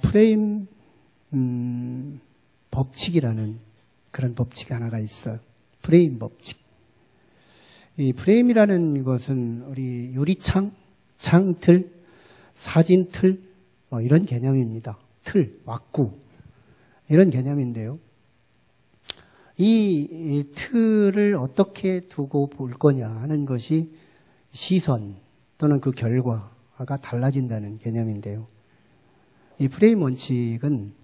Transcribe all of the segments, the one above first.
프레임 법칙이라는 그런 법칙이 하나가 있어요. 프레임 법칙. 이 프레임이라는 것은 우리 유리창, 창틀, 사진틀 이런 개념입니다. 틀, 왁구 이런 개념인데요. 이 틀을 어떻게 두고 볼 거냐 하는 것이 시선 또는 그 결과가 달라진다는 개념인데요. 이 프레임 원칙은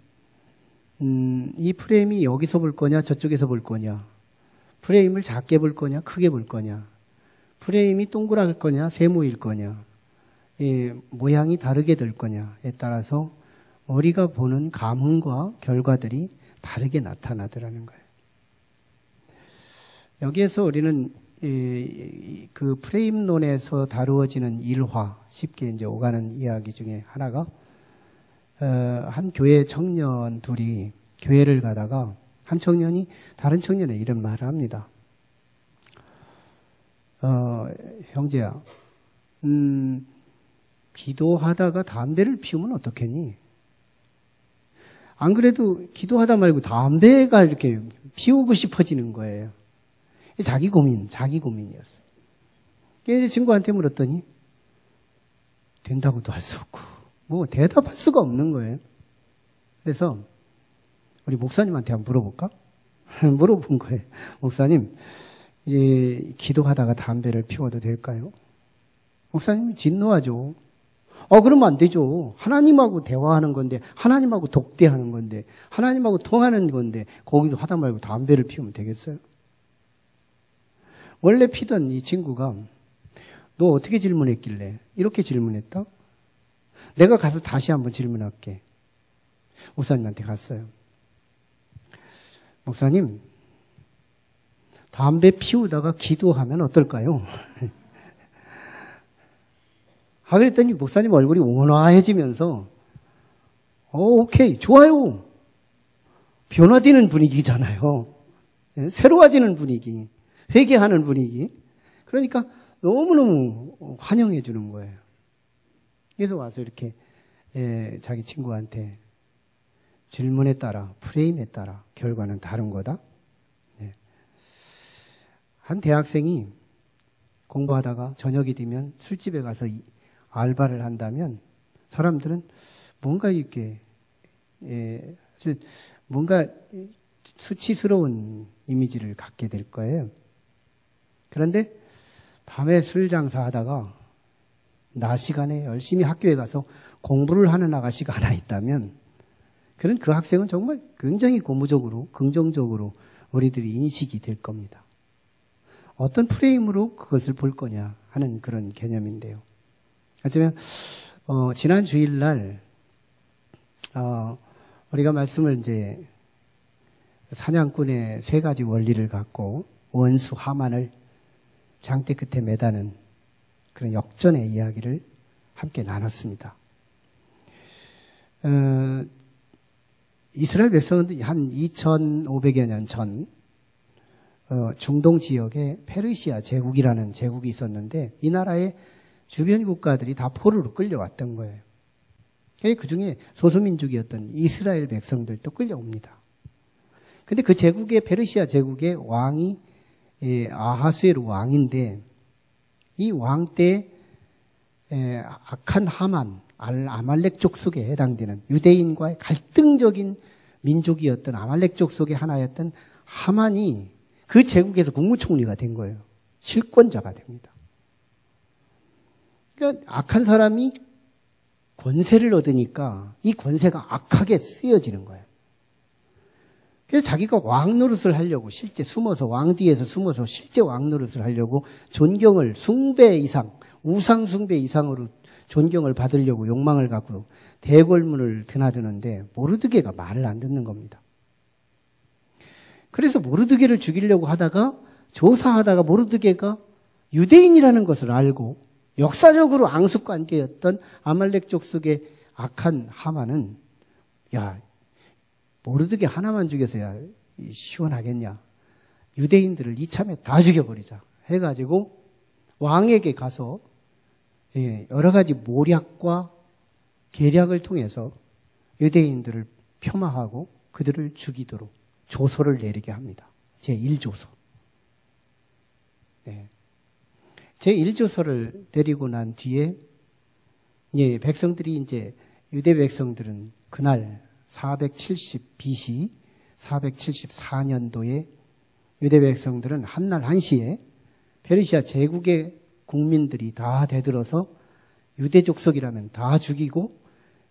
이 프레임이 여기서 볼 거냐 저쪽에서 볼 거냐, 프레임을 작게 볼 거냐 크게 볼 거냐, 프레임이 동그랄 거냐 세모일 거냐, 모양이 다르게 될 거냐에 따라서 우리가 보는 감흥과 결과들이 다르게 나타나더라는 거예요. 여기에서 우리는 그 프레임론에서 다루어지는 일화, 쉽게 이제 오가는 이야기 중에 하나가 한 교회 청년 둘이 교회를 가다가 한 청년이 다른 청년에 이런 말을 합니다. 형제야, 기도하다가 담배를 피우면 어떻겠니? 안 그래도 기도하다 말고 담배가 이렇게 피우고 싶어지는 거예요. 자기 고민이었어요. 그래서 친구한테 물었더니 된다고도 할 수 없고 뭐 대답할 수가 없는 거예요. 그래서 우리 목사님한테 한번 물어볼까? 물어본 거예요. 목사님, 이제 기도하다가 담배를 피워도 될까요? 목사님이 진노하죠. 그러면 안 되죠. 하나님하고 대화하는 건데, 하나님하고 독대하는 건데, 하나님하고 통하는 건데, 거기도 하다 말고 담배를 피우면 되겠어요? 원래 피던 이 친구가 너 어떻게 질문했길래 이렇게 질문했다? 내가 가서 다시 한번 질문할게. 목사님한테 갔어요. 목사님, 담배 피우다가 기도하면 어떨까요? 그랬더니 목사님 얼굴이 온화해지면서 오케이, 좋아요. 변화되는 분위기잖아요. 새로워지는 분위기, 회개하는 분위기. 그러니까 너무너무 환영해 주는 거예요. 그래서 와서 이렇게 자기 친구한테 질문에 따라, 프레임에 따라 결과는 다른 거다. 한 대학생이 공부하다가 저녁이 되면 술집에 가서 알바를 한다면 사람들은 뭔가 이렇게 아주 뭔가 수치스러운 이미지를 갖게 될 거예요. 그런데 밤에 술 장사하다가 낮 시간에 열심히 학교에 가서 공부를 하는 아가씨가 하나 있다면 그런 그 학생은 정말 굉장히 고무적으로 긍정적으로 우리들이 인식이 될 겁니다. 어떤 프레임으로 그것을 볼 거냐 하는 그런 개념인데요. 하지만 지난 주일날 우리가 말씀을 이제 사냥꾼의 세 가지 원리를 갖고 원수 하만을 장대 끝에 매다는 그런 역전의 이야기를 함께 나눴습니다. 이스라엘 백성은 한 2500여 년 전 중동 지역에 페르시아 제국이라는 제국이 있었는데 이 나라의 주변 국가들이 다 포로로 끌려왔던 거예요. 그 중에 소수민족이었던 이스라엘 백성들도 끌려옵니다. 근데 그 제국의 페르시아 제국의 왕이 아하수에르 왕인데 이 왕 때 악한 하만, 아말렉족 속에 해당되는 유대인과의 갈등적인 민족이었던 아말렉족 속의 하나였던 하만이 그 제국에서 국무총리가 된 거예요. 실권자가 됩니다. 그러니까 악한 사람이 권세를 얻으니까 이 권세가 악하게 쓰여지는 거예요. 그래서 자기가 왕 노릇을 하려고 실제 숨어서 왕 뒤에서 숨어서 실제 왕 노릇을 하려고 존경을 숭배 이상, 우상 숭배 이상으로 존경을 받으려고 욕망을 갖고 대궐문을 드나드는데 모르드게가 말을 안 듣는 겁니다. 그래서 모르드게를 죽이려고 하다가 조사하다가 모르드게가 유대인이라는 것을 알고 역사적으로 앙숙관계였던 아말렉족 속의 악한 하만은 야, 모르드게 하나만 죽여서야 시원하겠냐. 유대인들을 이참에 다 죽여버리자 해가지고 왕에게 가서 여러 가지 모략과 계략을 통해서 유대인들을 폄하하고 그들을 죽이도록 조서를 내리게 합니다. 제1조서. 네. 제1조서를 내리고 난 뒤에 백성들이 이제 유대 백성들은 그날 470 BC 474년도에 유대 백성들은 한날 한시에 페르시아 제국의 국민들이 다 대들어서 유대 족속이라면 다 죽이고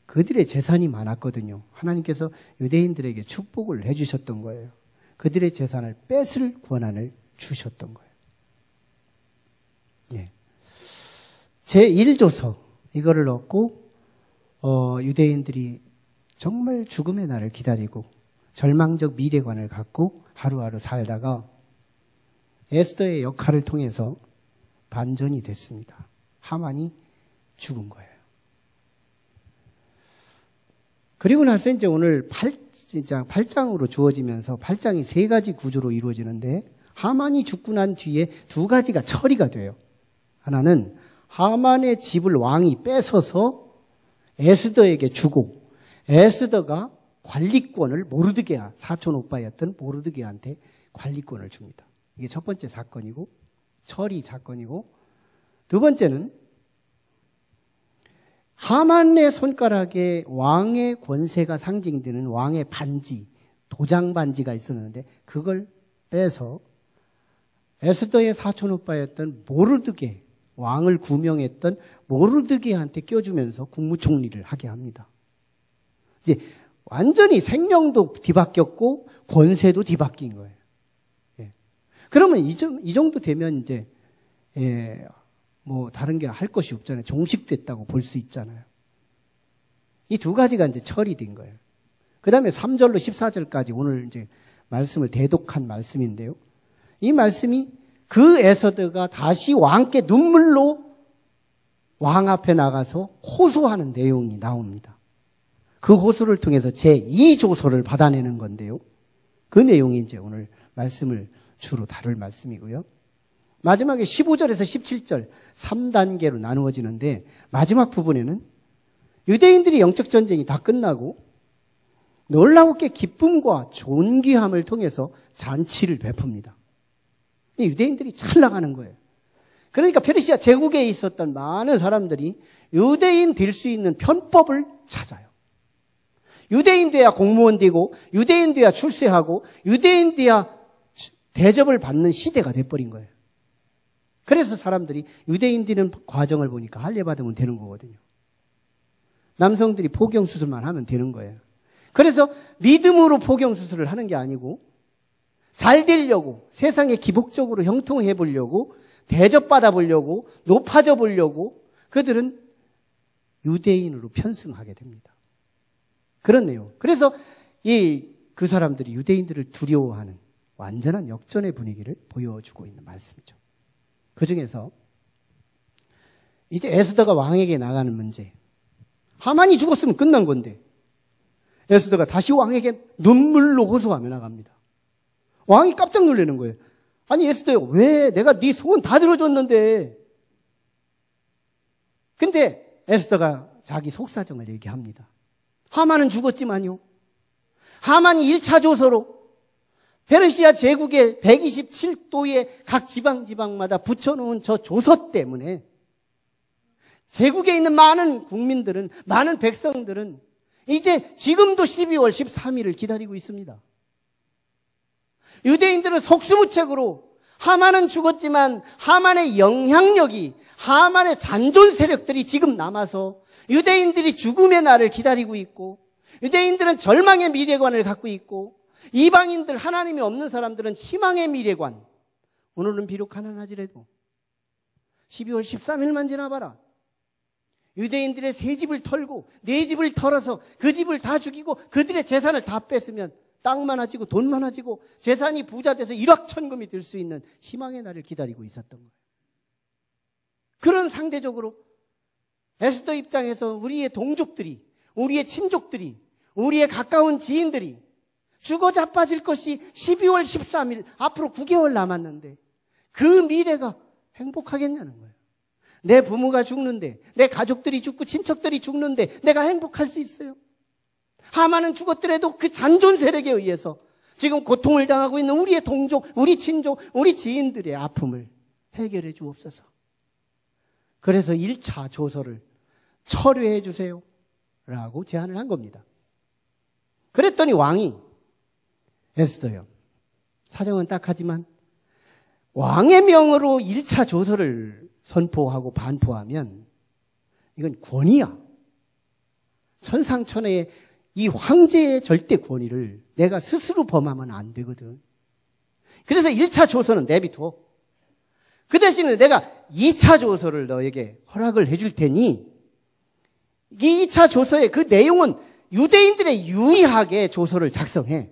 그들의 재산이 많았거든요. 하나님께서 유대인들에게 축복을 해주셨던 거예요. 그들의 재산을 뺏을 권한을 주셨던 거예요. 네. 제1조서 이거를 얻고 유대인들이 정말 죽음의 날을 기다리고 절망적 미래관을 갖고 하루하루 살다가 에스더의 역할을 통해서 반전이 됐습니다. 하만이 죽은 거예요. 그리고 나서 이제 오늘 8장으로 주어지면서 8장이 3가지 구조로 이루어지는데 하만이 죽고 난 뒤에 2가지가 처리가 돼요. 하나는 하만의 집을 왕이 뺏어서 에스더에게 주고 에스더가 관리권을 모르드게아, 사촌 오빠였던 모르드게아한테 관리권을 줍니다. 이게 첫 번째 사건이고 처리 사건이고, 두 번째는 하만의 손가락에 왕의 권세가 상징되는 왕의 반지, 도장 반지가 있었는데 그걸 빼서 에스더의 사촌 오빠였던 모르드게, 왕을 구명했던 모르드게한테 껴주면서 국무총리를 하게 합니다. 이제 완전히 생명도 뒤바뀌었고 권세도 뒤바뀐 거예요. 예. 그러면 이 정도 되면 이제 뭐 다른 게 할 것이 없잖아요. 종식됐다고 볼 수 있잖아요. 이 2가지가 이제 처리된 거예요. 그 다음에 3절로 14절까지 오늘 이제 말씀을 대독한 말씀인데요. 이 말씀이 그 에스더가 다시 왕께 눈물로 왕 앞에 나가서 호소하는 내용이 나옵니다. 그 호소를 통해서 제2조서를 받아내는 건데요. 그 내용이 이제 오늘 말씀을 주로 다룰 말씀이고요. 마지막에 15절에서 17절 3단계로 나누어지는데 마지막 부분에는 유대인들이 영적 전쟁이 다 끝나고 놀라웠게 기쁨과 존귀함을 통해서 잔치를 베풉니다. 유대인들이 잘 나가는 거예요. 그러니까 페르시아 제국에 있었던 많은 사람들이 유대인 될 수 있는 편법을 찾아요. 유대인 돼야 공무원 되고 유대인 돼야 출세하고 유대인 돼야 대접을 받는 시대가 돼버린 거예요. 그래서 사람들이 유대인 되는 과정을 보니까 할례 받으면 되는 거거든요. 남성들이 포경수술만 하면 되는 거예요. 그래서 믿음으로 포경수술을 하는 게 아니고 잘 되려고, 세상에 기복적으로 형통해 보려고, 대접받아 보려고, 높아져 보려고 그들은 유대인으로 편승하게 됩니다. 그렇네요. 그래서 그 사람들이 유대인들을 두려워하는 완전한 역전의 분위기를 보여주고 있는 말씀이죠. 그 중에서 이제 에스더가 왕에게 나가는 문제. 하만이 죽었으면 끝난 건데 에스더가 다시 왕에게 눈물로 호소하며 나갑니다. 왕이 깜짝 놀라는 거예요. 아니 에스더야, 왜 내가 네 소원 다 들어줬는데. 근데 에스더가 자기 속사정을 얘기합니다. 하만은 죽었지만요, 하만이 1차 조서로 페르시아 제국의 127도의 각 지방마다 붙여놓은 저 조서 때문에 제국에 있는 많은 국민들은, 많은 백성들은 이제 지금도 12월 13일을 기다리고 있습니다. 유대인들은 속수무책으로 하만은 죽었지만 하만의 영향력이, 하만의 잔존 세력들이 지금 남아서 유대인들이 죽음의 날을 기다리고 있고, 유대인들은 절망의 미래관을 갖고 있고, 이방인들, 하나님이 없는 사람들은 희망의 미래관. 오늘은 비록 가난하지라도 12월 13일만 지나봐라. 유대인들의 새 집을 털고 네 집을 털어서 그 집을 다 죽이고 그들의 재산을 다 뺏으면 땅 많아지고 돈 많아지고 재산이 부자 돼서 일확천금이 될 수 있는 희망의 날을 기다리고 있었던 거예요. 그런 상대적으로 에스더 입장에서 우리의 동족들이, 우리의 친족들이, 우리의 가까운 지인들이 죽어 자빠질 것이 12월 13일, 앞으로 9개월 남았는데 그 미래가 행복하겠냐는 거예요. 내 부모가 죽는데, 내 가족들이 죽고 친척들이 죽는데 내가 행복할 수 있어요? 하만은 죽었더라도 그 잔존 세력에 의해서 지금 고통을 당하고 있는 우리의 동족, 우리 친족, 우리 지인들의 아픔을 해결해 주옵소서. 그래서 1차 조서를 철회해 주세요 라고 제안을 한 겁니다. 그랬더니 왕이 에스더요, 사정은 딱하지만 왕의 명으로 1차 조서를 선포하고 반포하면 이건 권위야. 천상천하의 이 황제의 절대 권위를 내가 스스로 범하면 안 되거든. 그래서 1차 조서는 내비둬. 그 대신에 내가 2차 조서를 너에게 허락을 해줄 테니 이 2차 조서의 그 내용은 유대인들의 유의하게 조서를 작성해.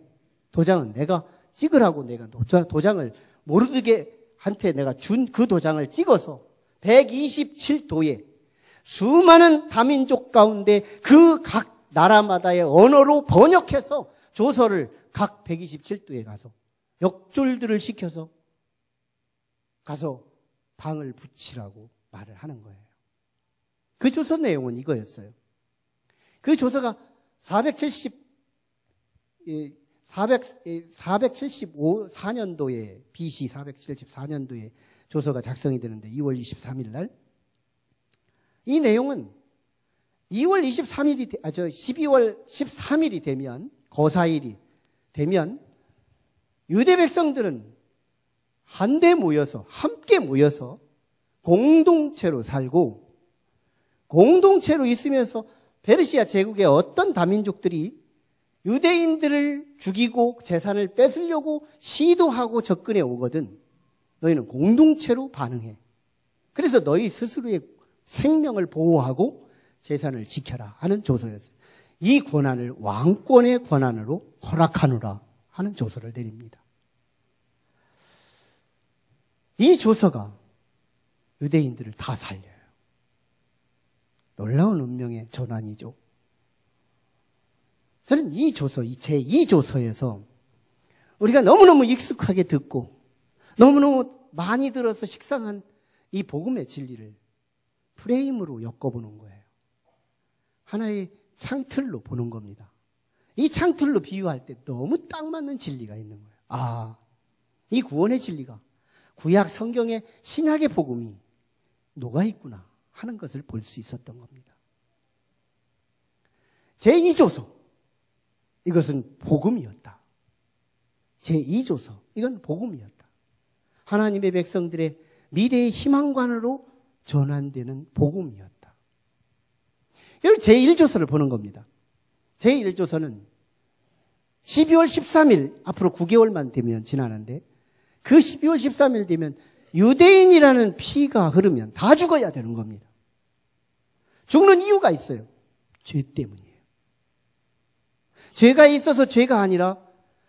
도장은 내가 찍으라고 내가 도장을 모르드게한테 내가 준 그 도장을 찍어서 127도에 수많은 다민족 가운데 그 각 나라마다의 언어로 번역해서 조서를 각 127도에 가서 역졸들을 시켜서 가서 방을 붙이라고 말을 하는 거예요. 그 조서 내용은 이거였어요. 그 조서가 474년도에 BC 474년도에 조서가 작성이 되는데 2월 23일 날 이 내용은 12월 13일이 되면 거사일이 되면 유대 백성들은 한데 모여서 함께 모여서 공동체로 살고 공동체로 있으면서 페르시아 제국의 어떤 다민족들이 유대인들을 죽이고 재산을 뺏으려고 시도하고 접근해 오거든 너희는 공동체로 반응해. 그래서 너희 스스로의 생명을 보호하고 재산을 지켜라 하는 조서였어요. 이 권한을 왕권의 권한으로 허락하노라 하는 조서를 내립니다. 이 조서가 유대인들을 다 살려요. 놀라운 운명의 전환이죠. 저는 이 조서, 이 제2조서에서 우리가 너무너무 익숙하게 듣고 너무너무 많이 들어서 식상한 이 복음의 진리를 프레임으로 엮어보는 거예요. 하나의 창틀로 보는 겁니다. 이 창틀로 비유할 때 너무 딱 맞는 진리가 있는 거예요. 아, 이 구원의 진리가 구약 성경의 신약의 복음이 녹아있구나 하는 것을 볼 수 있었던 겁니다. 제2조서, 이것은 복음이었다. 제2조서, 이건 복음이었다. 하나님의 백성들의 미래의 희망관으로 전환되는 복음이었다. 여기 제1조서를 보는 겁니다. 제1조서는 12월 13일, 앞으로 9개월만 되면 지나는데 그 12월 13일 되면 유대인이라는 피가 흐르면 다 죽어야 되는 겁니다. 죽는 이유가 있어요. 죄 때문이에요. 죄가 있어서 죄가 아니라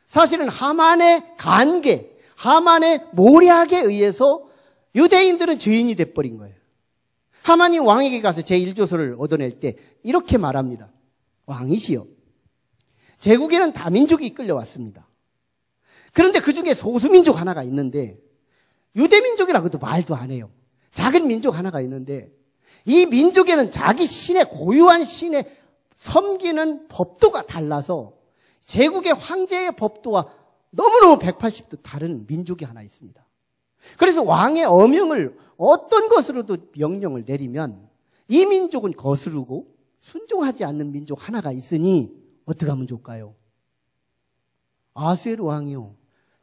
사실은 하만의 간계, 하만의 모략에 의해서 유대인들은 죄인이 돼버린 거예요. 하만이 왕에게 가서 제1조서를 얻어낼 때 이렇게 말합니다. 왕이시여, 제국에는 다민족이 끌려왔습니다. 그런데 그 중에 소수민족 하나가 있는데 유대민족이라고도 말도 안 해요. 작은 민족 하나가 있는데 이 민족에는 자기 신의 고유한 신의 섬기는 법도가 달라서 제국의 황제의 법도와 너무너무 180도 다른 민족이 하나 있습니다. 그래서 왕의 어명을 어떤 것으로도 명령을 내리면 이 민족은 거스르고 순종하지 않는 민족 하나가 있으니 어떻게 하면 좋을까요? 아수에르 왕이요,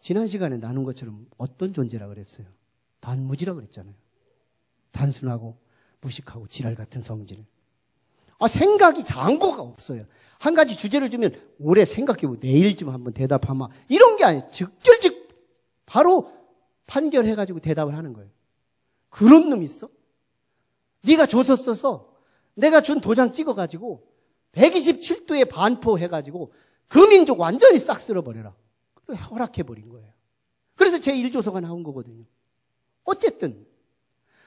지난 시간에 나눈 것처럼 어떤 존재라 그랬어요? 단무지라 그랬잖아요. 단순하고 무식하고 지랄 같은 성질. 생각이 장고가 없어요. 한 가지 주제를 주면 오래 생각해보고 내일쯤 한번 대답하마, 이런 게 아니에요. 즉결즉 바로 판결해가지고 대답을 하는 거예요. 그런 놈 있어? 네가 조서 써서 내가 준 도장 찍어가지고 127도에 반포해가지고 그 민족 완전히 싹 쓸어버려라. 허락해버린 거예요. 그래서 제1조서가 나온 거거든요. 어쨌든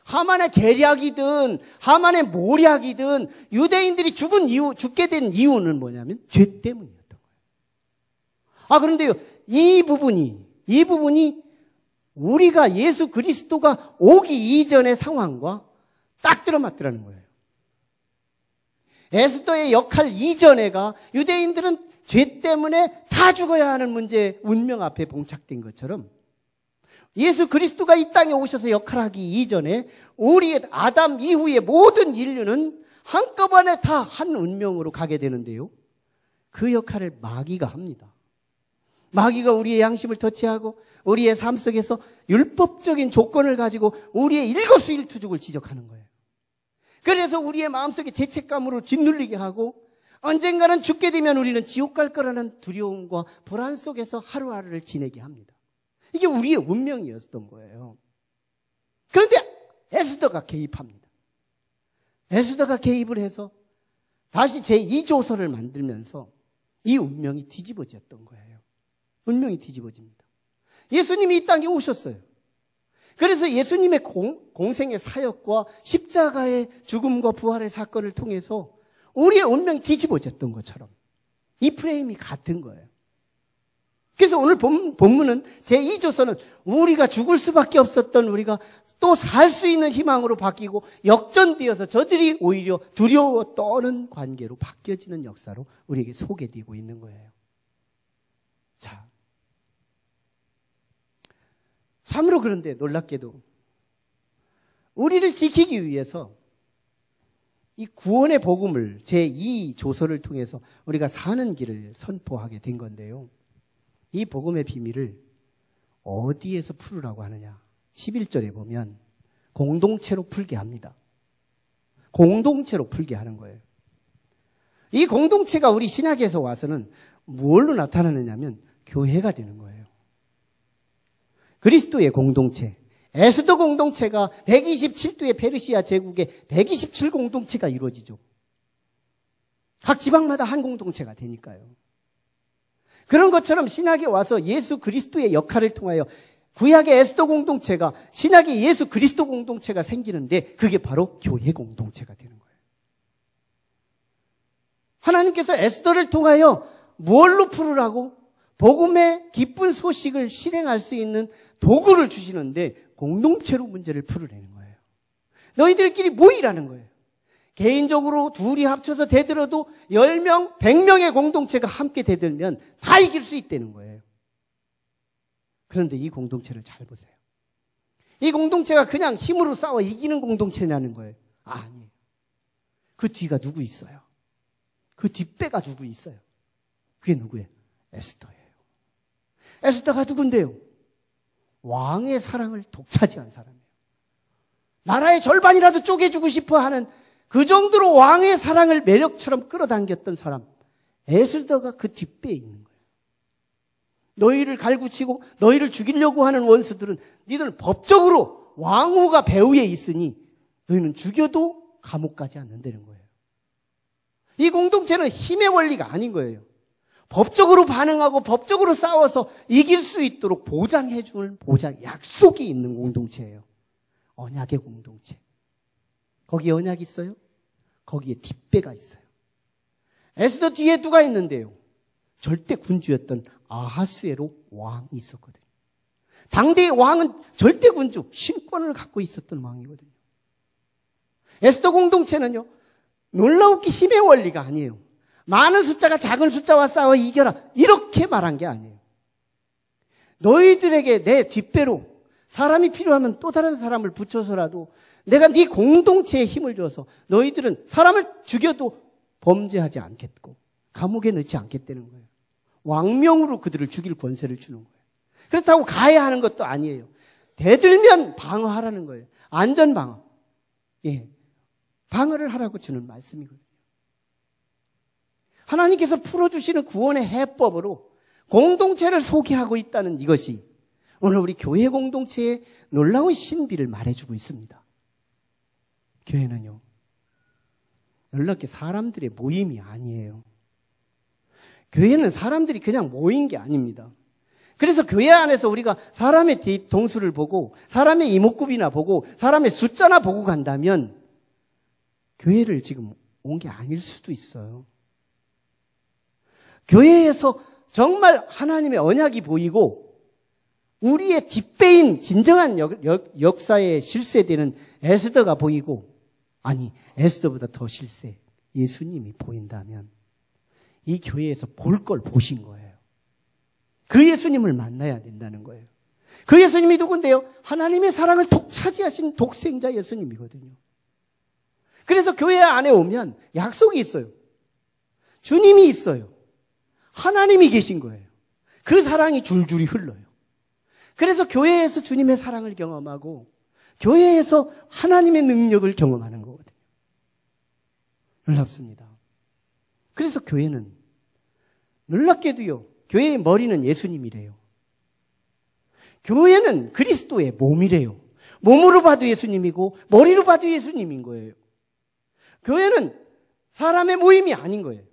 하만의 계략이든 하만의 모략이든 유대인들이 죽게 된 이유는 뭐냐면 죄 때문이었던 거예요. 그런데요, 이 부분이 우리가 예수 그리스도가 오기 이전의 상황과 딱 들어맞더라는 거예요. 에스더의 역할 이전에가 유대인들은 죄 때문에 다 죽어야 하는 문제, 운명 앞에 봉착된 것처럼 예수 그리스도가 이 땅에 오셔서 역할하기 이전에 우리의 아담 이후의 모든 인류는 한꺼번에 다 한 운명으로 가게 되는데요. 그 역할을 마귀가 합니다. 마귀가 우리의 양심을 터치하고 우리의 삶 속에서 율법적인 조건을 가지고 우리의 일거수일투족을 지적하는 거예요. 그래서 우리의 마음속에 죄책감으로 짓눌리게 하고 언젠가는 죽게 되면 우리는 지옥 갈 거라는 두려움과 불안 속에서 하루하루를 지내게 합니다. 이게 우리의 운명이었던 거예요. 그런데 에스더가 개입합니다. 에스더가 개입을 해서 다시 제2조서를 만들면서 이 운명이 뒤집어졌던 거예요. 운명이 뒤집어집니다. 예수님이 이 땅에 오셨어요. 그래서 예수님의 공생의 사역과 십자가의 죽음과 부활의 사건을 통해서 우리의 운명이 뒤집어졌던 것처럼 이 프레임이 같은 거예요. 그래서 오늘 본문은 제2조서는 우리가 죽을 수밖에 없었던 우리가 또 살 수 있는 희망으로 바뀌고 역전되어서 저들이 오히려 두려워 떠는 관계로 바뀌어지는 역사로 우리에게 소개되고 있는 거예요. 자, 참으로 그런데 놀랍게도 우리를 지키기 위해서 이 구원의 복음을 제2조서를 통해서 우리가 사는 길을 선포하게 된 건데요. 이 복음의 비밀을 어디에서 풀으라고 하느냐? 11절에 보면 공동체로 풀게 합니다. 공동체로 풀게 하는 거예요. 이 공동체가 우리 신약에서 와서는 무엇로 나타나느냐면 교회가 되는 거예요. 그리스도의 공동체, 에스더 공동체가 127도의 페르시아 제국의 127 공동체가 이루어지죠. 각 지방마다 한 공동체가 되니까요. 그런 것처럼 신약에 와서 예수 그리스도의 역할을 통하여 구약의 에스더 공동체가 신약의 예수 그리스도 공동체가 생기는데 그게 바로 교회 공동체가 되는 거예요. 하나님께서 에스더를 통하여 무엇로 풀으라고? 복음의 기쁜 소식을 실행할 수 있는 도구를 주시는데 공동체로 문제를 풀어내는 거예요. 너희들끼리 모이라는 거예요. 개인적으로 둘이 합쳐서 대들어도 10명, 100명의 공동체가 함께 대들면 다 이길 수 있다는 거예요. 그런데 이 공동체를 잘 보세요. 이 공동체가 그냥 힘으로 싸워 이기는 공동체냐는 거예요. 아니에요. 그 뒤가 누구 있어요? 그 뒷배가 누구 있어요? 그게 누구예요? 에스더예요. 에스더가 누군데요? 왕의 사랑을 독차지한 사람이에요. 나라의 절반이라도 쪼개주고 싶어 하는 그 정도로 왕의 사랑을 매력처럼 끌어당겼던 사람, 에스더가 그 뒷배에 있는 거예요. 너희를 갈구치고 너희를 죽이려고 하는 원수들은 니들은 법적으로 왕후가 배후에 있으니 너희는 죽여도 감옥 가지 않는다는 거예요. 이 공동체는 힘의 원리가 아닌 거예요. 법적으로 반응하고 법적으로 싸워서 이길 수 있도록 보장해 줄 약속이 있는 공동체예요. 언약의 공동체. 거기에 언약이 있어요? 거기에 뒷배가 있어요. 에스더 뒤에 누가 있는데요? 절대 군주였던 아하스웨로 왕이 있었거든요. 당대의 왕은 절대 군주, 신권을 갖고 있었던 왕이거든요. 에스더 공동체는요, 놀라우기 힘의 원리가 아니에요. 많은 숫자가 작은 숫자와 싸워 이겨라, 이렇게 말한 게 아니에요. 너희들에게 내 뒷배로 사람이 필요하면 또 다른 사람을 붙여서라도 내가 네 공동체에 힘을 줘서 너희들은 사람을 죽여도 범죄하지 않겠고 감옥에 넣지 않겠다는 거예요. 왕명으로 그들을 죽일 권세를 주는 거예요. 그렇다고 가해야 하는 것도 아니에요. 대들면 방어하라는 거예요. 안전방어. 예, 방어를 하라고 주는 말씀이거든요. 하나님께서 풀어주시는 구원의 해법으로 공동체를 소개하고 있다는 이것이 오늘 우리 교회 공동체의 놀라운 신비를 말해주고 있습니다. 교회는요, 놀랍게 사람들의 모임이 아니에요. 교회는 사람들이 그냥 모인 게 아닙니다. 그래서 교회 안에서 우리가 사람의 뒤통수를 보고 사람의 이목구비나 보고 사람의 숫자나 보고 간다면 교회를 지금 온 게 아닐 수도 있어요. 교회에서 정말 하나님의 언약이 보이고 우리의 뒷배인 진정한 역사에 실세되는 에스더가 보이고, 아니 에스더보다 더 실세, 예수님이 보인다면 이 교회에서 볼 걸 보신 거예요. 그 예수님을 만나야 된다는 거예요. 그 예수님이 누군데요? 하나님의 사랑을 독차지하신 독생자 예수님이거든요. 그래서 교회 안에 오면 약속이 있어요. 주님이 있어요. 하나님이 계신 거예요. 그 사랑이 줄줄이 흘러요. 그래서 교회에서 주님의 사랑을 경험하고 교회에서 하나님의 능력을 경험하는 거거든요. 놀랍습니다. 그래서 교회는 놀랍게도요. 교회의 머리는 예수님이래요. 교회는 그리스도의 몸이래요. 몸으로 봐도 예수님이고 머리로 봐도 예수님인 거예요. 교회는 사람의 모임이 아닌 거예요.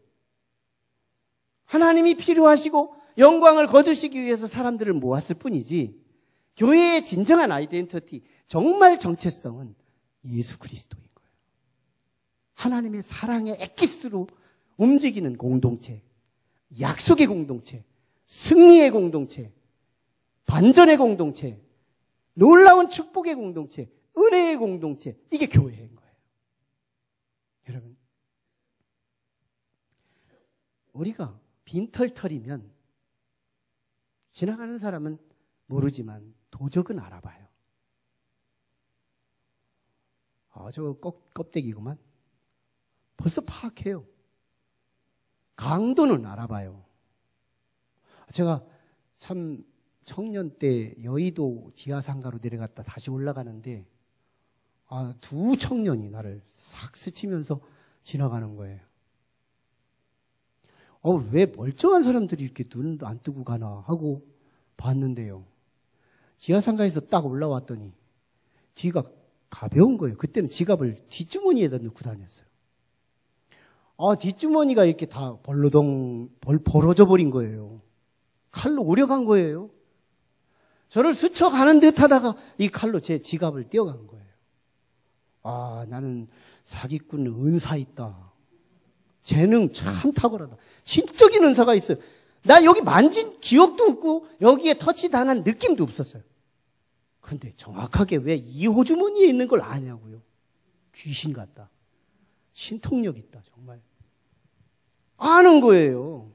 하나님이 필요하시고 영광을 거두시기 위해서 사람들을 모았을 뿐이지 교회의 진정한 아이덴티티, 정말 정체성은 예수 그리스도인 거예요. 하나님의 사랑의 엑기스로 움직이는 공동체, 약속의 공동체, 승리의 공동체, 반전의 공동체, 놀라운 축복의 공동체, 은혜의 공동체, 이게 교회인 거예요. 여러분, 우리가 빈털털이면 지나가는 사람은 모르지만 도적은 알아봐요. 저거 껍데기구만. 벌써 파악해요. 강도는 알아봐요. 제가 참 청년 때 여의도 지하상가로 내려갔다 다시 올라가는데 두 청년이 나를 싹 스치면서 지나가는 거예요. 왜 멀쩡한 사람들이 이렇게 눈도 안 뜨고 가나 하고 봤는데요. 지하상가에서 딱 올라왔더니 뒤가 가벼운 거예요. 그때는 지갑을 뒷주머니에다 넣고 다녔어요. 뒷주머니가 이렇게 다 벌어져 버린 거예요. 칼로 오려간 거예요. 저를 스쳐가는 듯 하다가 이 칼로 제 지갑을 떼어간 거예요. 나는 사기꾼 은사 있다. 재능 참 탁월하다. 신적인 은사가 있어요. 나 여기 만진 기억도 없고 여기에 터치당한 느낌도 없었어요. 근데 정확하게 왜 이 호주머니에 있는 걸 아냐고요. 귀신 같다. 신통력 있다. 정말. 아는 거예요.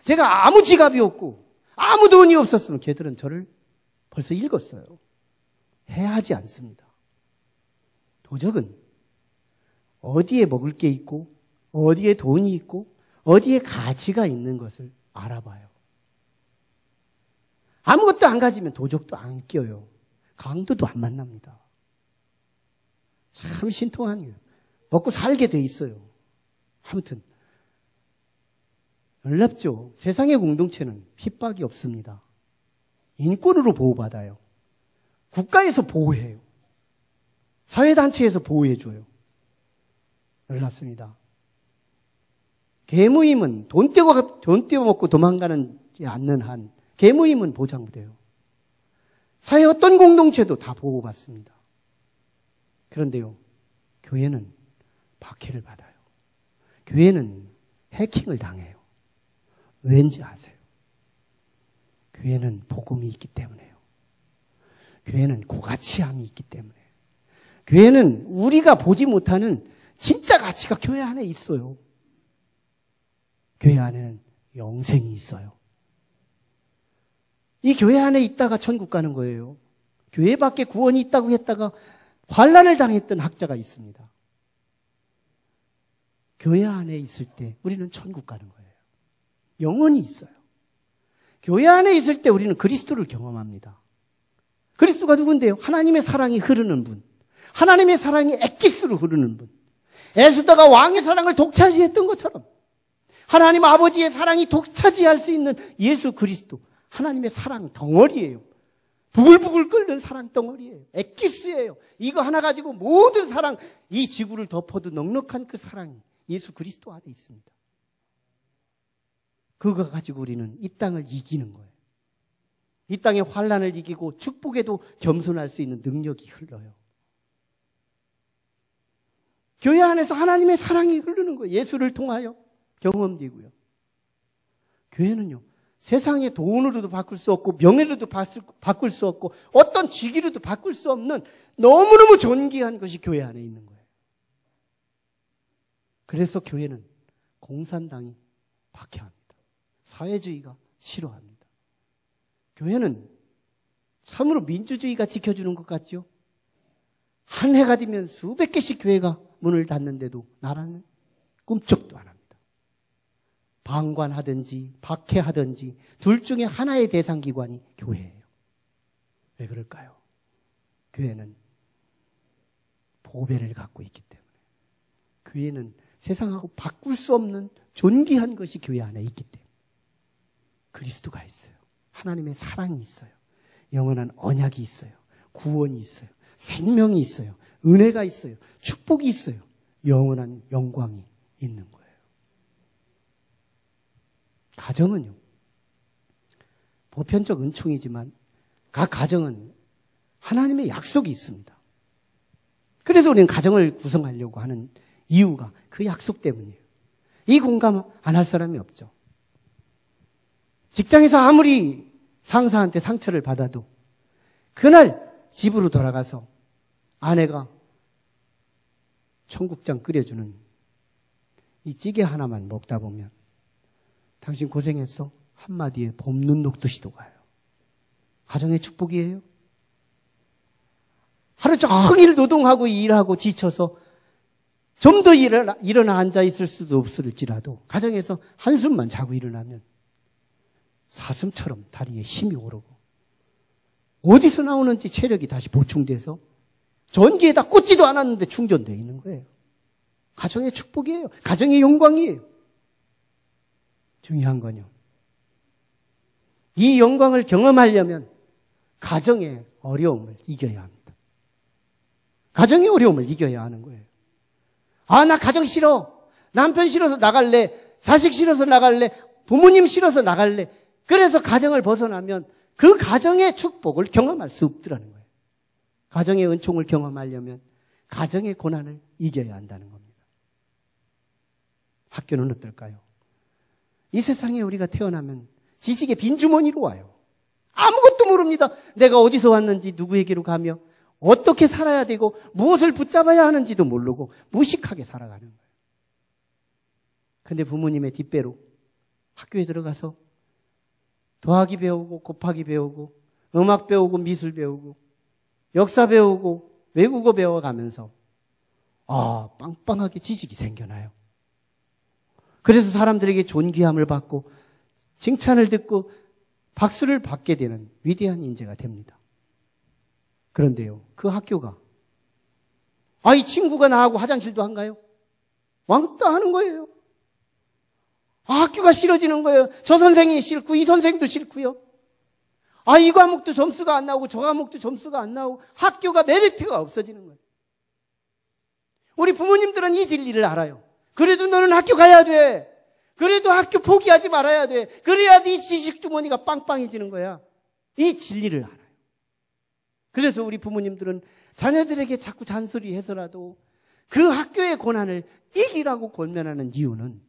제가 아무 지갑이 없고 아무 돈이 없었으면 걔들은 저를 벌써 읽었어요. 해하지 않습니다. 도적은 어디에 먹을 게 있고 어디에 돈이 있고 어디에 가치가 있는 것을 알아봐요. 아무것도 안 가지면 도적도 안 껴요. 강도도 안 만납니다. 참 신통한 거예요. 먹고 살게 돼 있어요. 아무튼 놀랍죠. 세상의 공동체는 핍박이 없습니다. 인권으로 보호받아요. 국가에서 보호해요. 사회단체에서 보호해줘요. 놀랍습니다. 계모임은 돈 떼어먹고 도망가지 않는 한 계모임은 보장돼요. 사회 어떤 공동체도 다 보호받습니다. 그런데요, 교회는 박해를 받아요. 교회는 해킹을 당해요. 왠지 아세요? 교회는 복음이 있기 때문에요. 교회는 고가치함이 있기 때문에. 교회는 우리가 보지 못하는 진짜 가치가 교회 안에 있어요. 교회 안에는 영생이 있어요. 이 교회 안에 있다가 천국 가는 거예요. 교회 밖에 구원이 있다고 했다가 환난을 당했던 학자가 있습니다. 교회 안에 있을 때 우리는 천국 가는 거예요. 영원히 있어요. 교회 안에 있을 때 우리는 그리스도를 경험합니다. 그리스도가 누군데요? 하나님의 사랑이 흐르는 분. 하나님의 사랑이 엑기스로 흐르는 분. 에스더가 왕의 사랑을 독차지했던 것처럼 하나님 아버지의 사랑이 독차지할 수 있는 예수 그리스도. 하나님의 사랑 덩어리예요. 부글부글 끓는 사랑 덩어리예요. 엑기스예요. 이거 하나 가지고 모든 사랑, 이 지구를 덮어도 넉넉한 그 사랑이 예수 그리스도 안에 있습니다. 그거 가지고 우리는 이 땅을 이기는 거예요. 이 땅의 환난을 이기고 축복에도 겸손할 수 있는 능력이 흘러요. 교회 안에서 하나님의 사랑이 흐르는 거예요. 예수를 통하여 경험되고요. 교회는요, 세상의 돈으로도 바꿀 수 없고 명예로도 바꿀 수 없고 어떤 직위로도 바꿀 수 없는 너무너무 존귀한 것이 교회 안에 있는 거예요. 그래서 교회는 공산당이 박해합니다. 사회주의가 싫어합니다. 교회는 참으로 민주주의가 지켜주는 것 같죠? 한 해가 되면 수백 개씩 교회가 문을 닫는데도 나라는 꿈쩍도 안 합니다. 방관하든지 박해하든지 둘 중에 하나의 대상기관이 교회예요. 왜 그럴까요? 교회는 보배를 갖고 있기 때문에. 교회는 세상하고 바꿀 수 없는 존귀한 것이 교회 안에 있기 때문에. 그리스도가 있어요. 하나님의 사랑이 있어요. 영원한 언약이 있어요. 구원이 있어요. 생명이 있어요. 은혜가 있어요. 축복이 있어요. 영원한 영광이 있는 거예요. 가정은요, 보편적 은총이지만 각 가정은 하나님의 약속이 있습니다. 그래서 우리는 가정을 구성하려고 하는 이유가 그 약속 때문이에요. 이 공감 안 할 사람이 없죠. 직장에서 아무리 상사한테 상처를 받아도 그날 집으로 돌아가서 아내가 청국장 끓여주는 이 찌개 하나만 먹다 보면 당신 고생했어? 한마디에 봄눈 녹듯이 녹아요. 가정의 축복이에요. 하루 종일 노동하고 일하고 지쳐서 좀 더 일어나 앉아 있을 수도 없을지라도 가정에서 한숨만 자고 일어나면 사슴처럼 다리에 힘이 오르고 어디서 나오는지 체력이 다시 보충돼서 전기에다 꽂지도 않았는데 충전되어 있는 거예요. 가정의 축복이에요. 가정의 영광이에요. 중요한 건요, 이 영광을 경험하려면 가정의 어려움을 이겨야 합니다. 가정의 어려움을 이겨야 하는 거예요. 아, 나 가정 싫어. 남편 싫어서 나갈래. 자식 싫어서 나갈래. 부모님 싫어서 나갈래. 그래서 가정을 벗어나면 그 가정의 축복을 경험할 수 없더라는 거예요. 가정의 은총을 경험하려면 가정의 고난을 이겨야 한다는 겁니다. 학교는 어떨까요? 이 세상에 우리가 태어나면 지식의 빈주머니로 와요. 아무것도 모릅니다. 내가 어디서 왔는지, 누구에게로 가며 어떻게 살아야 되고 무엇을 붙잡아야 하는지도 모르고 무식하게 살아가는 거예요. 그런데 부모님의 뒷배로 학교에 들어가서 더하기 배우고 곱하기 배우고 음악 배우고 미술 배우고 역사 배우고 외국어 배워가면서 빵빵하게 지식이 생겨나요. 그래서 사람들에게 존귀함을 받고 칭찬을 듣고 박수를 받게 되는 위대한 인재가 됩니다. 그런데요, 그 학교가 이 친구가 나하고 화장실도 안 가요? 왕따 하는 거예요. 학교가 싫어지는 거예요. 저 선생이 싫고 이 선생도 싫고요. 이 과목도 점수가 안 나오고 저 과목도 점수가 안 나오고 학교가 메리트가 없어지는 거예요. 우리 부모님들은 이 진리를 알아요. 그래도 너는 학교 가야 돼. 그래도 학교 포기하지 말아야 돼. 그래야 네 지식 주머니가 빵빵해지는 거야. 이 진리를 알아요. 그래서 우리 부모님들은 자녀들에게 자꾸 잔소리해서라도 그 학교의 고난을 이기라고 권면하는 이유는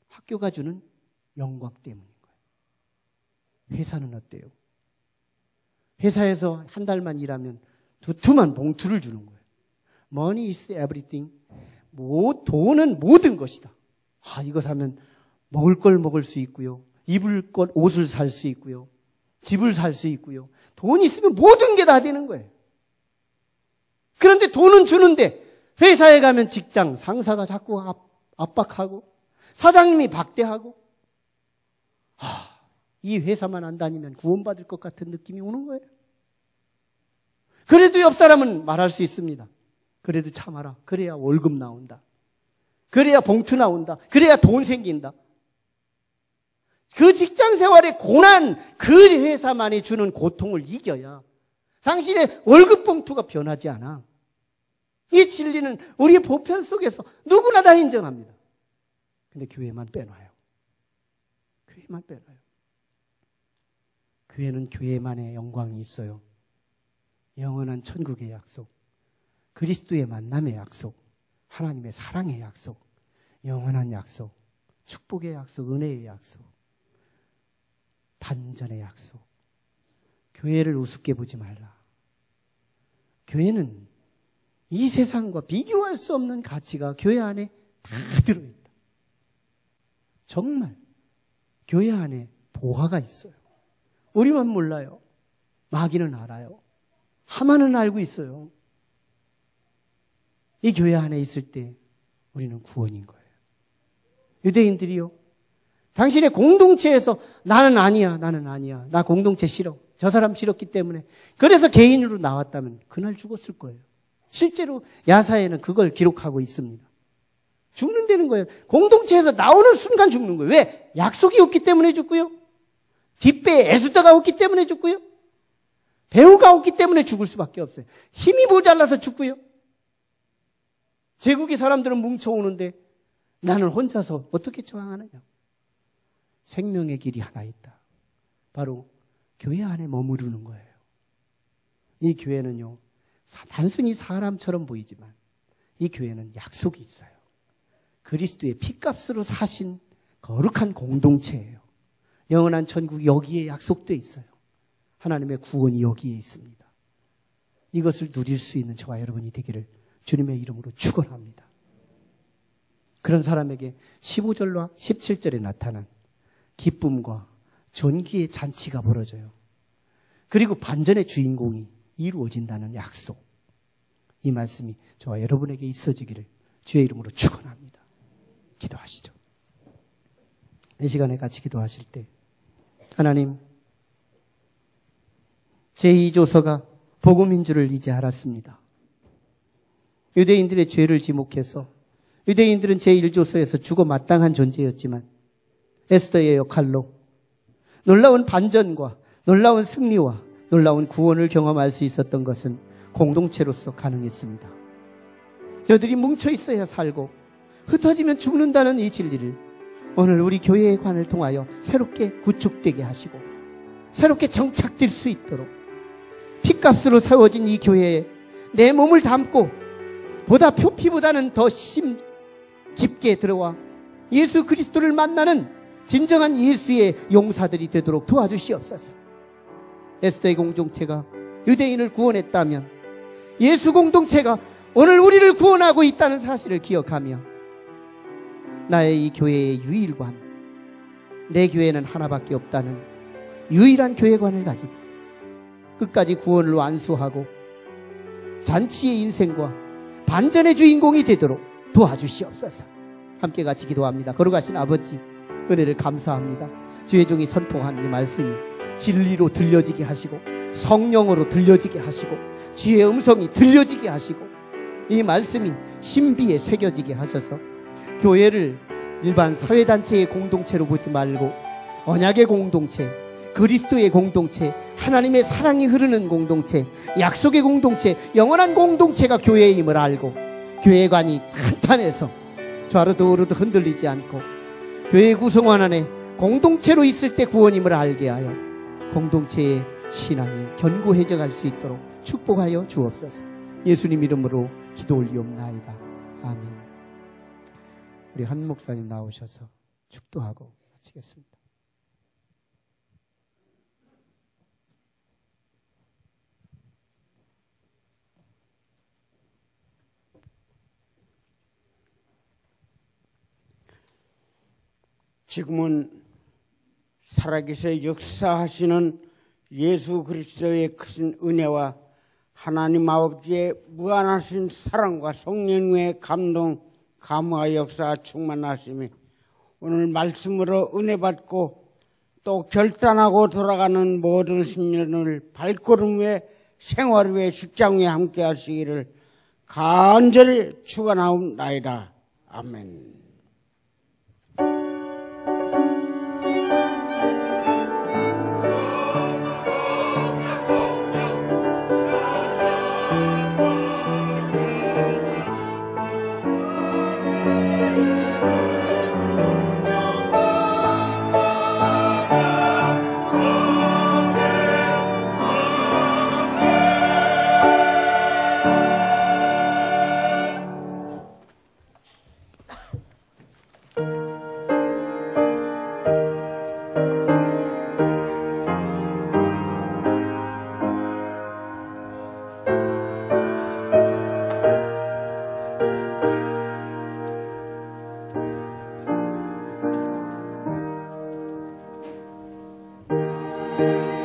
학교가 주는 영광 때문인 거예요. 회사는 어때요? 회사에서 한 달만 일하면 두툼한 봉투를 주는 거예요. Money is everything. 돈은 모든 것이다. 이거 사면 먹을 걸 먹을 수 있고요. 입을 것, 옷을 살 수 있고요. 집을 살 수 있고요. 돈이 있으면 모든 게 다 되는 거예요. 그런데 돈은 주는데 회사에 가면 직장 상사가 자꾸 압박하고 사장님이 박대하고 이 회사만 안 다니면 구원받을 것 같은 느낌이 오는 거예요. 그래도 옆 사람은 말할 수 있습니다. 그래도 참아라. 그래야 월급 나온다. 그래야 봉투 나온다. 그래야 돈 생긴다. 그 직장 생활의 고난, 그 회사만이 주는 고통을 이겨야 당신의 월급 봉투가 변하지 않아. 이 진리는 우리의 보편 속에서 누구나 다 인정합니다. 근데 교회만 빼놔요. 교회만 빼놔요. 교회는 교회만의 영광이 있어요. 영원한 천국의 약속, 그리스도의 만남의 약속, 하나님의 사랑의 약속, 영원한 약속, 축복의 약속, 은혜의 약속, 반전의 약속. 교회를 우습게 보지 말라. 교회는 이 세상과 비교할 수 없는 가치가 교회 안에 다 들어있다. 정말 교회 안에 보화가 있어요. 우리만 몰라요. 마귀는 알아요. 하만은 알고 있어요. 이 교회 안에 있을 때 우리는 구원인 거예요. 유대인들이요, 당신의 공동체에서 나는 아니야, 나 공동체 싫어, 저 사람 싫었기 때문에, 그래서 개인으로 나왔다면 그날 죽었을 거예요. 실제로 야사에는 그걸 기록하고 있습니다. 죽는다는 거예요. 공동체에서 나오는 순간 죽는 거예요. 왜? 약속이 없기 때문에 죽고요, 뒷배에 에스더가 없기 때문에 죽고요, 배우가 없기 때문에 죽을 수밖에 없어요. 힘이 모자라서 죽고요. 제국의 사람들은 뭉쳐오는데 나는 혼자서 어떻게 저항하느냐. 생명의 길이 하나 있다. 바로 교회 안에 머무르는 거예요. 이 교회는요, 단순히 사람처럼 보이지만 이 교회는 약속이 있어요. 그리스도의 피값으로 사신 거룩한 공동체예요. 영원한 천국이 여기에 약속되어 있어요. 하나님의 구원이 여기에 있습니다. 이것을 누릴 수 있는 저와 여러분이 되기를 주님의 이름으로 축원합니다. 그런 사람에게 15절과 17절에 나타난 기쁨과 존귀의 잔치가 벌어져요. 그리고 반전의 주인공이 이루어진다는 약속. 이 말씀이 저와 여러분에게 있어지기를 주의 이름으로 축원합니다. 기도하시죠. 이 시간에 같이 기도하실 때, 하나님, 제2조서가 복음인 줄을 이제 알았습니다. 유대인들의 죄를 지목해서 유대인들은 제1조서에서 죽어 마땅한 존재였지만 에스더의 역할로 놀라운 반전과 놀라운 승리와 놀라운 구원을 경험할 수 있었던 것은 공동체로서 가능했습니다. 저들이 뭉쳐 있어야 살고 흩어지면 죽는다는 이 진리를 오늘 우리 교회의 관을 통하여 새롭게 구축되게 하시고 새롭게 정착될 수 있도록 피값으로 세워진 이 교회에 내 몸을 담고 보다 표피보다는 더 심 깊게 들어와 예수 그리스도를 만나는 진정한 예수의 용사들이 되도록 도와주시옵소서. 에스더의 공동체가 유대인을 구원했다면 예수 공동체가 오늘 우리를 구원하고 있다는 사실을 기억하며 나의 이 교회의 유일관, 내 교회는 하나밖에 없다는 유일한 교회관을 가지고 끝까지 구원을 완수하고 잔치의 인생과 반전의 주인공이 되도록 도와주시옵소서. 함께 같이 기도합니다. 걸어가신 아버지, 은혜를 감사합니다. 주의 종이 선포한 이 말씀이 진리로 들려지게 하시고 성령으로 들려지게 하시고 주의 음성이 들려지게 하시고 이 말씀이 신비에 새겨지게 하셔서 교회를 일반 사회단체의 공동체로 보지 말고 언약의 공동체, 그리스도의 공동체, 하나님의 사랑이 흐르는 공동체, 약속의 공동체, 영원한 공동체가 교회임을 알고 교회관이 탄탄해서 좌로도 우로도 흔들리지 않고 교회 구성원 안에 공동체로 있을 때 구원임을 알게 하여 공동체의 신앙이 견고해져 갈 수 있도록 축복하여 주옵소서. 예수님 이름으로 기도 올리옵나이다. 아멘. 우리 한 목사님 나오셔서 축도하고 마치겠습니다. 지금은 살아계셔 역사하시는 예수 그리스도의 크신 은혜와 하나님 아버지의 무한하신 사랑과 성령의 감동, 감화 역사 충만하심이 오늘 말씀으로 은혜 받고 또 결단하고 돌아가는 모든 신년을 발걸음 위에 생활 위에 직장 위에 함께 하시기를 간절히 축원하옵나이다. 아멘. 주옵소서.